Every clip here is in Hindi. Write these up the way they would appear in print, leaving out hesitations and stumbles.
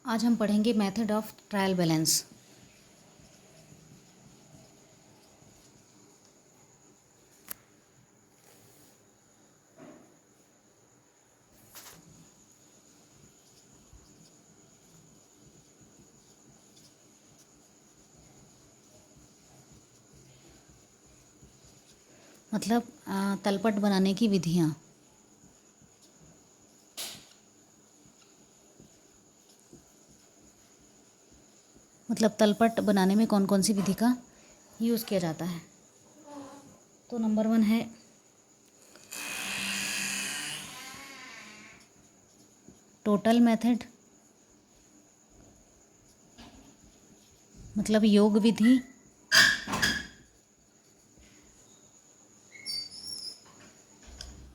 आज हम पढ़ेंगे मेथड ऑफ ट्रायल बैलेंस। मतलब तलपट बनाने की विधियाँ। मतलब तलपट बनाने में कौन कौन सी विधि का यूज़ किया जाता है। तो नंबर 1 है टोटल मेथड, मतलब योग विधि।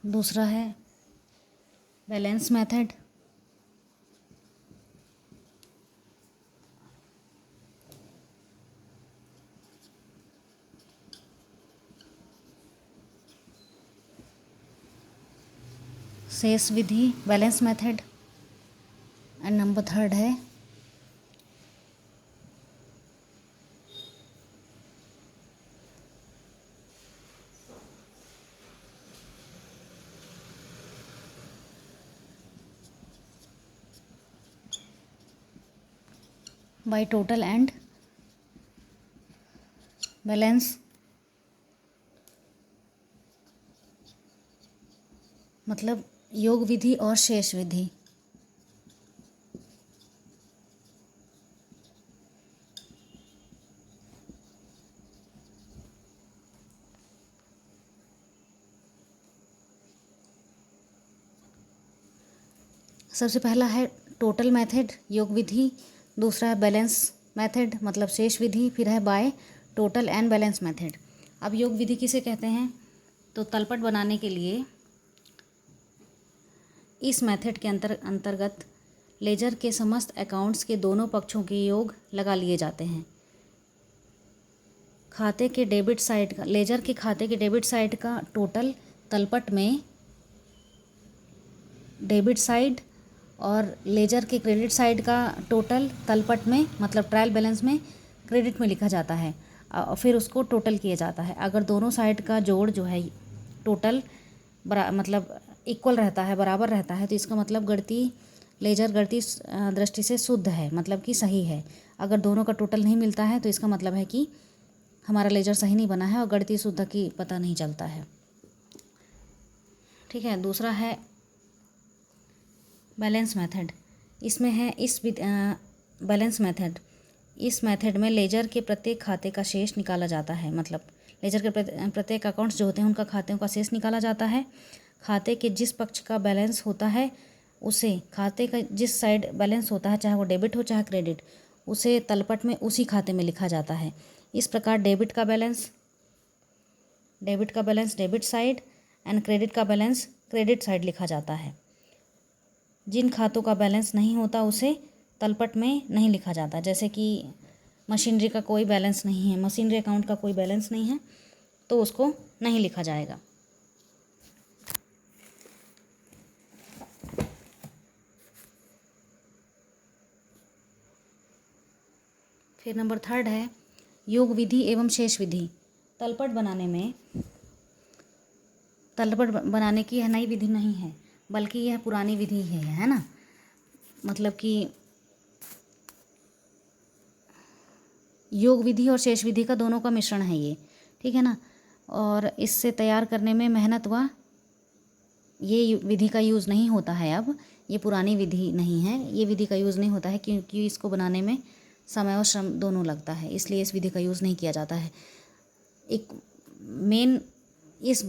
दूसरा है बैलेंस मेथड। शेष विधि, बैलेंस मेथड। एंड नंबर 3 है बाय टोटल एंड बैलेंस, मतलब योग विधि और शेष विधि। सबसे पहला है टोटल मेथड, योग विधि। दूसरा है बैलेंस मेथड, मतलब शेष विधि। फिर है by total and balance method. अब योग विधि किसे कहते हैं? तो तलपट बनाने के लिए इस मेथड के अंतर्गत लेजर के समस्त अकाउंट्स के दोनों पक्षों के योग लगा लिए जाते हैं। खाते के डेबिट साइड का, लेजर के खाते के डेबिट साइड का टोटल तलपट में डेबिट साइड, और लेजर के क्रेडिट साइड का टोटल तलपट में, मतलब ट्रायल बैलेंस में क्रेडिट में लिखा जाता है। और फिर उसको टोटल किया जाता है। अगर दोनों साइड का जोड़ जो है टोटल मतलब इक्वल रहता है, बराबर रहता है, तो इसका मतलब गणितीय लेजर गणितीय दृष्टि से शुद्ध है, मतलब कि सही है। अगर दोनों का टोटल नहीं मिलता है तो इसका मतलब है कि हमारा लेजर सही नहीं बना है और गणितीय शुद्धता की पता नहीं चलता है। ठीक है। दूसरा है बैलेंस मेथड। इसमें है बैलेंस मेथड, इस मेथड में लेजर के प्रत्येक खाते का शेष निकाला जाता है। मतलब लेजर के प्रत्येक अकाउंट्स जो होते हैं उनका खातों का शेष निकाला जाता है। खाते के जिस पक्ष का बैलेंस होता है उसे, खाते का जिस साइड बैलेंस होता है, चाहे वो डेबिट हो चाहे क्रेडिट, उसे तलपट में उसी खाते में लिखा जाता है। इस प्रकार डेबिट का balance debit side and credit का बैलेंस क्रेडिट साइड लिखा जाता है। जिन खातों का बैलेंस नहीं होता उसे तलपट में नहीं लिखा जाता। जैसे कि मशीनरी का कोई बैलेंस नहीं है, मशीनरी अकाउंट का कोई बैलेंस नहीं है, तो उसको नहीं लिखा जाएगा। फिर नंबर 3 है योग विधि एवं शेष विधि। तलपट बनाने की यह नई विधि नहीं है, बल्कि यह पुरानी विधि है ना। मतलब कि योग विधि और शेष विधि का दोनों का मिश्रण है ये, ठीक है ना। और इससे तैयार करने में मेहनत व ये विधि का यूज़ नहीं होता है। अब ये पुरानी विधि नहीं है, ये विधि का यूज़ नहीं होता है क्योंकि इसको बनाने में समय और श्रम दोनों लगता है, इसलिए इस विधि का यूज़ नहीं किया जाता है। एक मेन इस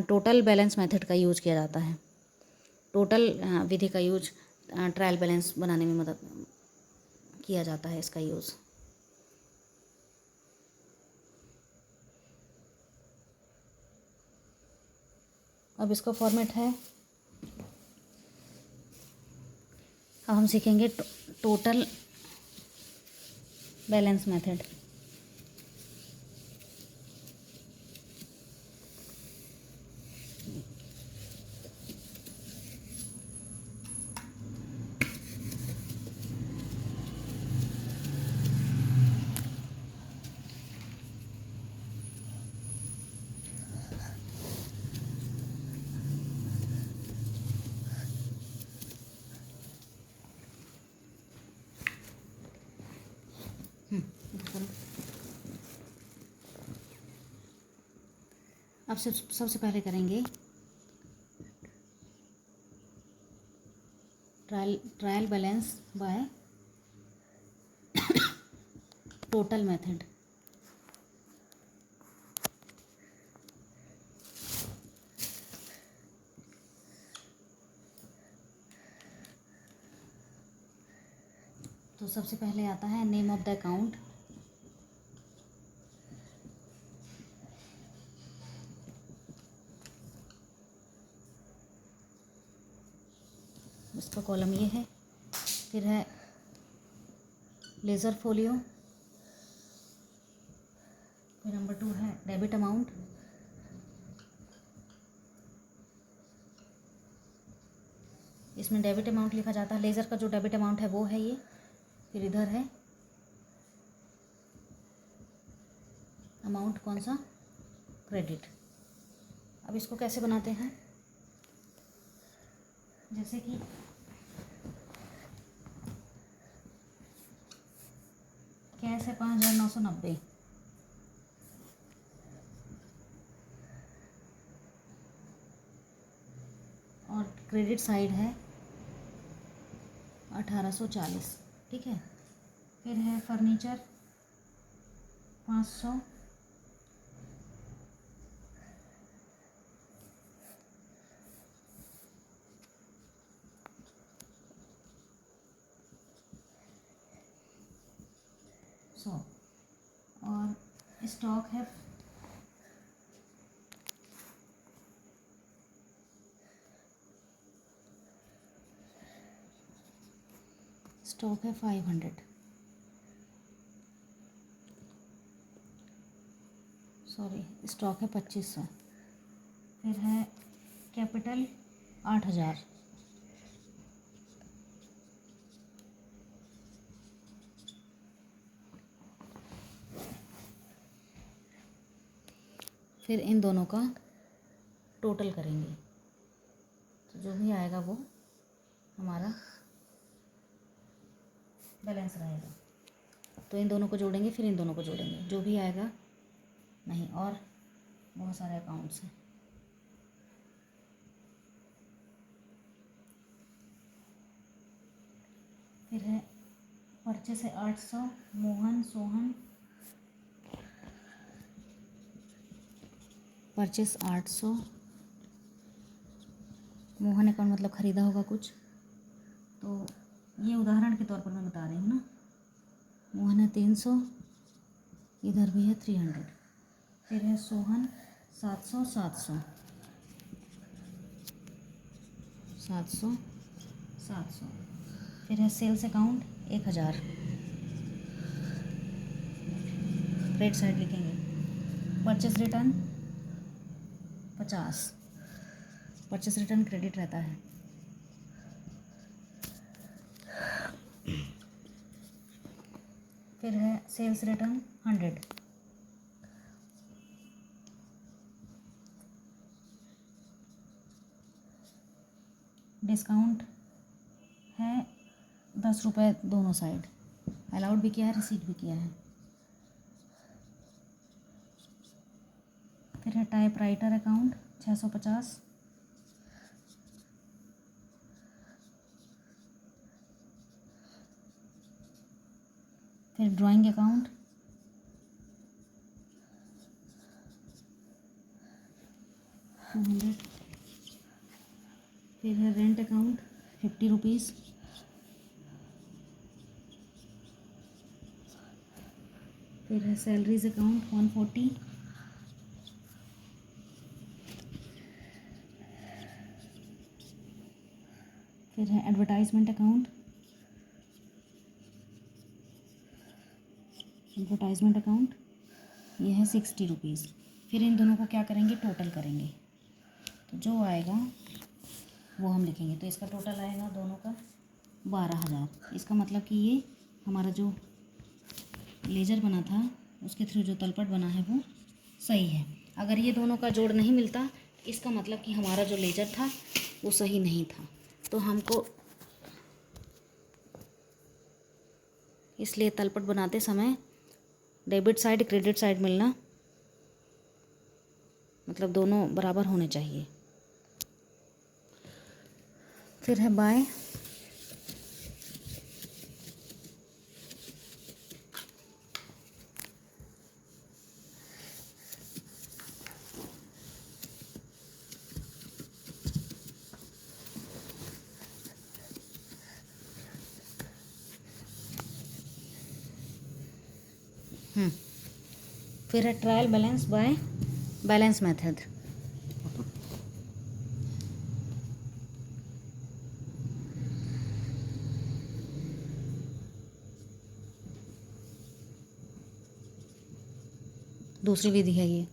टोटल बैलेंस मेथड का यूज़ किया जाता है। टोटल विधि का यूज ट्रायल बैलेंस बनाने में मदद किया जाता है, इसका यूज़। अब इसका फॉर्मेट है, अब हम सीखेंगे टोटल बैलेंस मेथड। सबसे पहले करेंगे trial balance by total method. तो सबसे पहले आता है नेम ऑफ द अकाउंट। इसका कॉलम ये है। फिर है लेज़र फोलियो। फिर नंबर 2 है डेबिट अमाउंट। इसमें डेबिट अमाउंट लिखा जाता है, लेज़र का जो डेबिट अमाउंट है वो है ये। फिर इधर है अमाउंट कौन सा, क्रेडिट। अब इसको कैसे बनाते हैं, जैसे कि कैश है 5,990, और क्रेडिट साइड है 1,840, ठीक है। फिर है फर्नीचर 500, और स्टॉक है स्टॉक है 500, सॉरी स्टॉक है 2500। फिर है कैपिटल 8,000, फिर इन दोनों का टोटल करेंगे तो जो भी आएगा वो हमारा बैलेंस रहेगा। तो इन दोनों को जोड़ेंगे, फिर इन दोनों को जोड़ेंगे, जो भी आएगा नहीं। और बहुत सारे अकाउंट्स हैं। फिर है परचेस है 800, मोहन सोहन परचेस 800, मोहन अकाउंट मतलब ख़रीदा होगा कुछ, तो ये उदाहरण के तौर पर मैं बता रही हूँ ना। मोहन है 300, इधर भी है 300। फिर है सोहन 700 700 700 700। फिर है सेल्स अकाउंट 1,000, क्रेडिट साइड लिखेंगे। Purchase return 50, purchase return credit रहता है। फिर है सेल्स रिटर्न 100, डिस्काउंट है 10 रुपये दोनों साइड, अलाउड भी किया है, रिसीट भी किया है। फिर है टाइपराइटर अकाउंट 650, फिर ड्राइंग अकाउंट 200, फिर है रेंट अकाउंट 50 रुपीज़, फिर है सैलरीज अकाउंट 140, फिर है एडवर्टाइजमेंट अकाउंट ये है 60 रुपीज़। फिर इन दोनों को क्या करेंगे, टोटल करेंगे, तो जो आएगा वो हम लिखेंगे। तो इसका टोटल आएगा दोनों का 12,000। इसका मतलब कि ये हमारा जो लेजर बना था उसके थ्रू जो तलपट बना है वो सही है। अगर ये दोनों का जोड़ नहीं मिलता, इसका मतलब कि हमारा जो लेजर था वो सही नहीं था। तो हमको इसलिए तलपट बनाते समय डेबिट साइड क्रेडिट साइड मिलना मतलब दोनों बराबर होने चाहिए। फिर है बाय। फिर है trial balance by balance method. दूसरी विधि है ये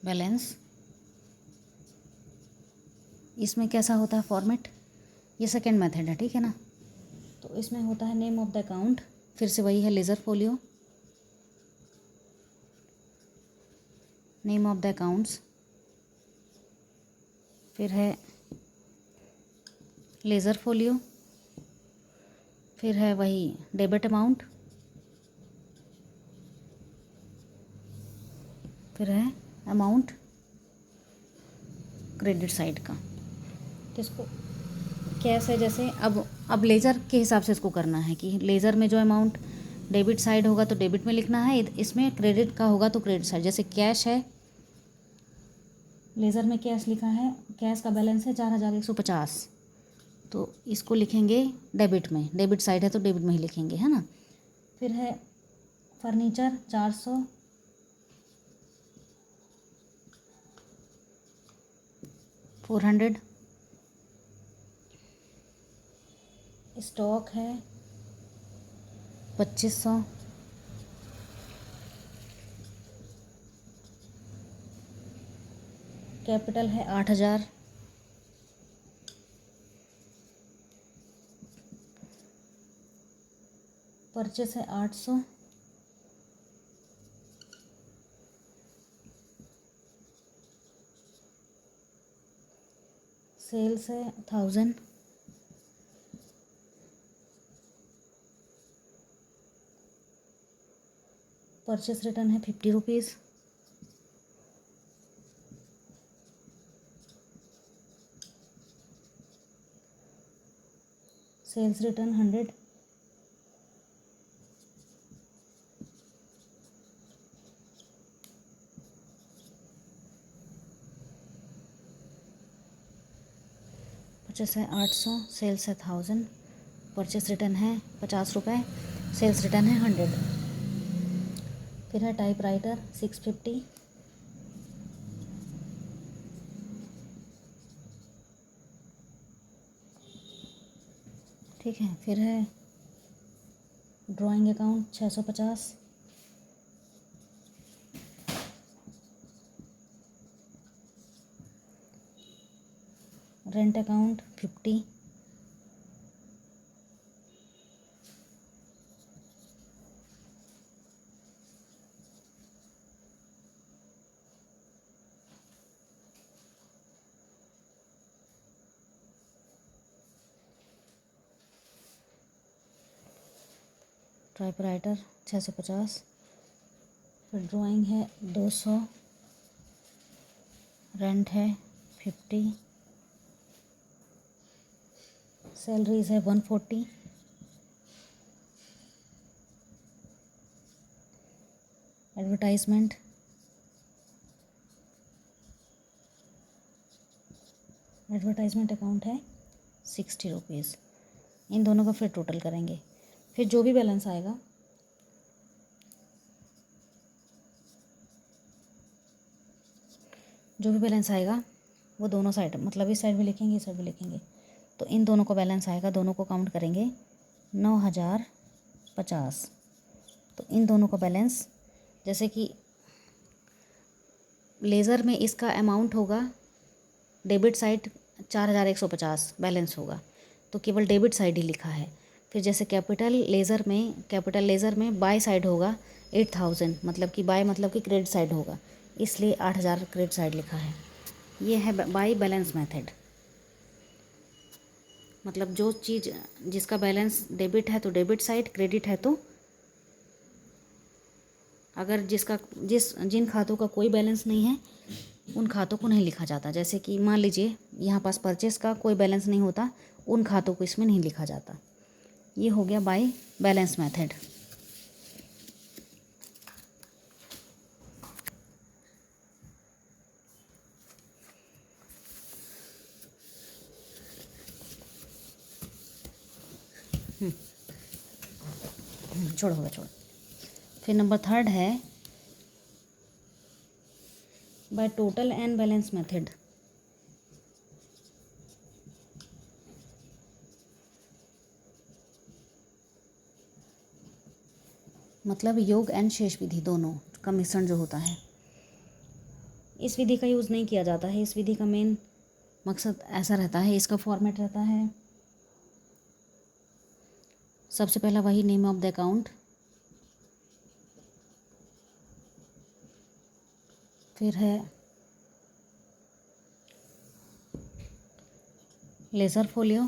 बैलेंस। इसमें कैसा होता है फॉर्मेट, ये सेकंड मेथड है, ठीक है ना। तो इसमें होता है नेम ऑफ द अकाउंट, फिर से वही है laser folio, name of the accounts, फिर है लेज़र फोलियो, फिर है वही डेबिट अमाउंट, फिर है अमाउंट क्रेडिट साइड का। तो इसको कैसे, जैसे अब लेज़र के हिसाब से इसको करना है कि लेज़र में जो अमाउंट डेबिट साइड होगा तो डेबिट में लिखना है, इसमें क्रेडिट का होगा तो क्रेडिट साइड। जैसे कैश है, लेज़र में कैश लिखा है, कैश का बैलेंस है 4150, तो इसको लिखेंगे डेबिट में, डेबिट साइड है तो डेबिट में ही लिखेंगे, है ना। फिर है फर्नीचर 400, $400, स्टॉक है 2500, कैपिटल है 8000, परचेस है 800, सेल्स है 1000, परचेस रिटर्न है 50 रुपीज़, सेल्स रिटर्न 100, परचेस है 800, सेल्स है 1000, परचेस रिटर्न है 50 रुपये, सेल्स रिटर्न है 100। फिर है टाइपराइटर 650, ठीक है। फिर है drawing account 650, rent account 50, typewriter 650, फिर ड्राइंग है 200, रेंट है 50, सैलरीज है 140, एडवर्टाइजमेंट अकाउंट है 60 रुपीज़। इन दोनों का फिर टोटल करेंगे, फिर जो भी बैलेंस आएगा वो दोनों साइड, मतलब इस साइड भी लिखेंगे इस साइड भी लिखेंगे। तो इन दोनों का बैलेंस आएगा, दोनों को काउंट करेंगे 9050। तो इन दोनों का बैलेंस, जैसे कि लेज़र में इसका अमाउंट होगा, डेबिट साइड 4150 बैलेंस होगा, तो केवल डेबिट साइड ही लिखा है। फिर जैसे कैपिटल लेज़र में बाय साइड होगा 8000, मतलब कि बाय मतलब कि क्रेडिट साइड होगा, इसलिए 8000 क्रेडिट साइड लिखा है। ये है बाय बैलेंस मेथड। मतलब जो चीज़ जिसका बैलेंस डेबिट है तो डेबिट साइड, क्रेडिट है तो अगर जिन खातों का कोई बैलेंस नहीं है उन खातों को नहीं लिखा जाता। जैसे कि मान लीजिए यहाँ पास परचेस का कोई बैलेंस नहीं होता, उन खातों को इसमें नहीं लिखा जाता। ये हो गया बाय बैलेंस मेथड। छोड़ो होगा छोड़ो। फिर नंबर 3 है by total and balance method. मतलब योग एंड शेष विधि दोनों का मिश्रण जो होता है, इस विधि का यूज़ नहीं किया जाता है। इस विधि का मेन मकसद ऐसा रहता है, इसका फॉर्मेट रहता है सबसे पहला वही नेम ऑफ द अकाउंट, फिर है लेजर फोलियो,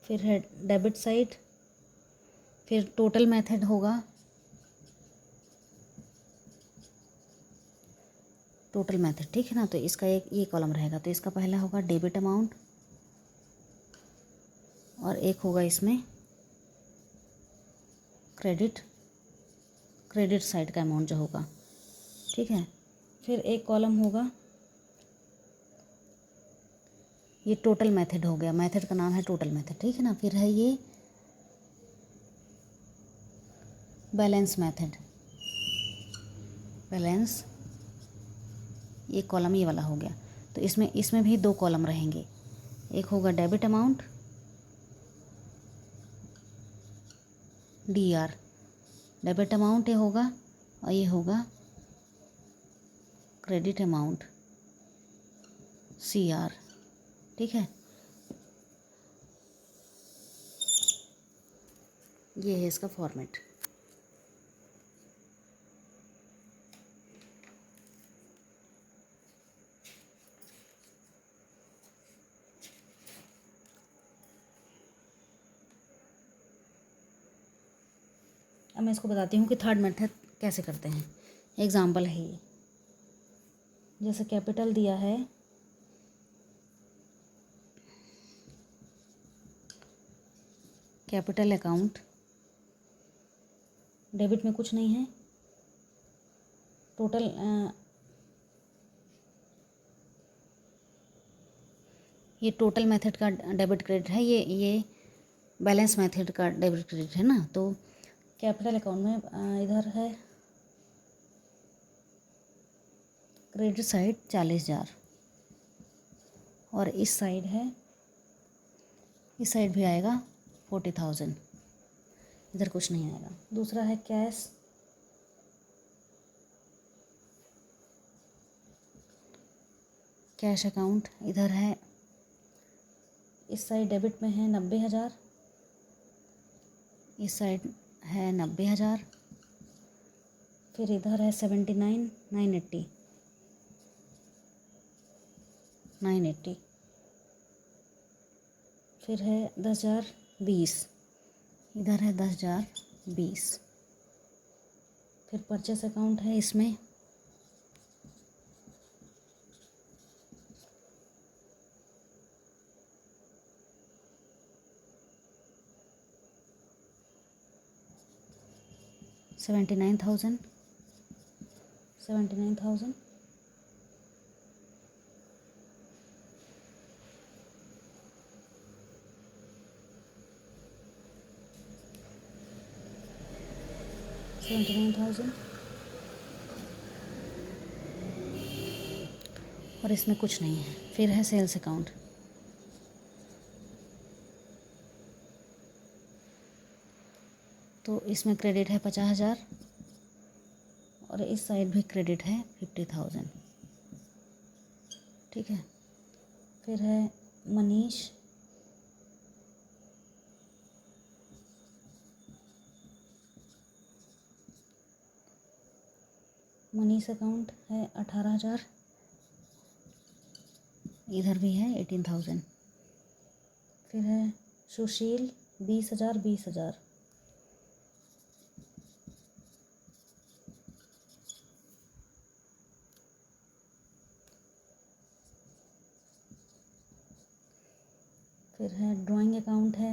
फिर है डेबिट साइड, फिर टोटल मेथड होगा, टोटल मेथड, ठीक है ना। तो इसका एक ये कॉलम रहेगा, तो इसका पहला होगा डेबिट अमाउंट और एक होगा इसमें क्रेडिट साइड का अमाउंट जो होगा, ठीक है। फिर एक कॉलम होगा, ये टोटल मेथड हो गया, मेथड का नाम है टोटल मेथड, ठीक है ना। फिर है ये बैलेंस मेथड, बैलेंस, ये कॉलम ये वाला हो गया। तो इसमें भी 2 कॉलम रहेंगे, एक होगा debit amount DR, debit amount ये होगा, और ये होगा क्रेडिट अमाउंट CR, ठीक है। ये है इसका फॉर्मेट। अब मैं इसको बताती हूँ कि थर्ड मेथड कैसे करते हैं। एग्जाम्पल है ये, जैसे कैपिटल दिया है, कैपिटल अकाउंट, डेबिट में कुछ नहीं है, टोटल ये टोटल मेथड का डेबिट क्रेडिट है, ये बैलेंस मेथड का डेबिट क्रेडिट है ना। तो कैपिटल अकाउंट में इधर है क्रेडिट साइड 40,000 और इस साइड भी आएगा 40,000, इधर कुछ नहीं आएगा। दूसरा है कैश अकाउंट, इधर है, इस साइड डेबिट में है 90,000, इस साइड है 90,000, फिर इधर है 980, फिर है 10,020, इधर है 10,020, फिर परचेस अकाउंट है इसमें 79,000, और इसमें कुछ नहीं है। फिर है सेल्स अकाउंट, तो इसमें क्रेडिट है 50,000 और इस साइड भी क्रेडिट है 50,000, ठीक है। फिर है मनीष अकाउंट है 18,000, इधर भी है 18,000। फिर है सुशील 20,000, फिर है ड्राइंग अकाउंट है,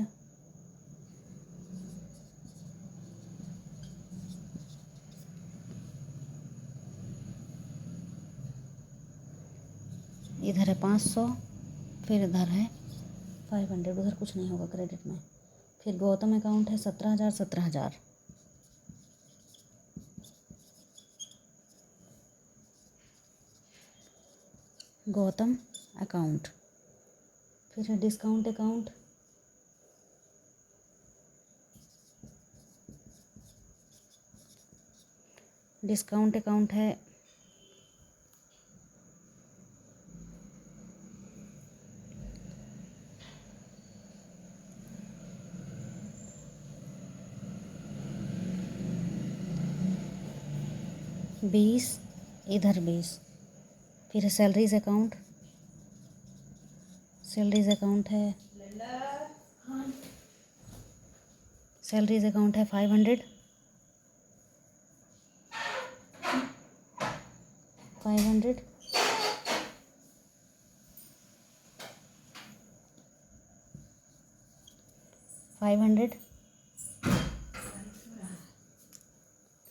इधर है 500, फिर इधर है 500, उधर कुछ नहीं होगा क्रेडिट में। फिर गौतम अकाउंट है 17,000 17,000। गौतम अकाउंट, फिर है डिस्काउंट अकाउंट, डिस्काउंट अकाउंट है 20, इधर 20। फिर है सैलरीज अकाउंट, सैलरीज अकाउंट है, सैलरीज अकाउंट है 500, 500।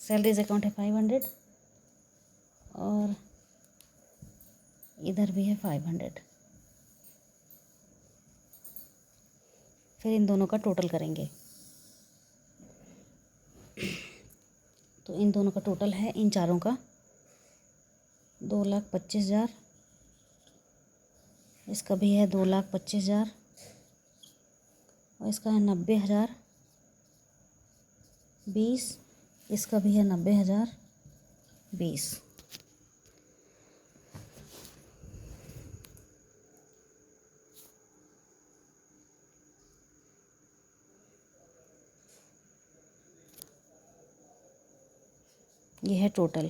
सैलरीज अकाउंट है 500 और इधर भी है 500। फिर इन दोनों का टोटल करेंगे, तो इन दोनों का टोटल है, इन चारों का 2,25,000, इसका भी है 2,25,000 और इसका है 90,000, 20, इसका भी है 90,000, 20। ये है टोटल।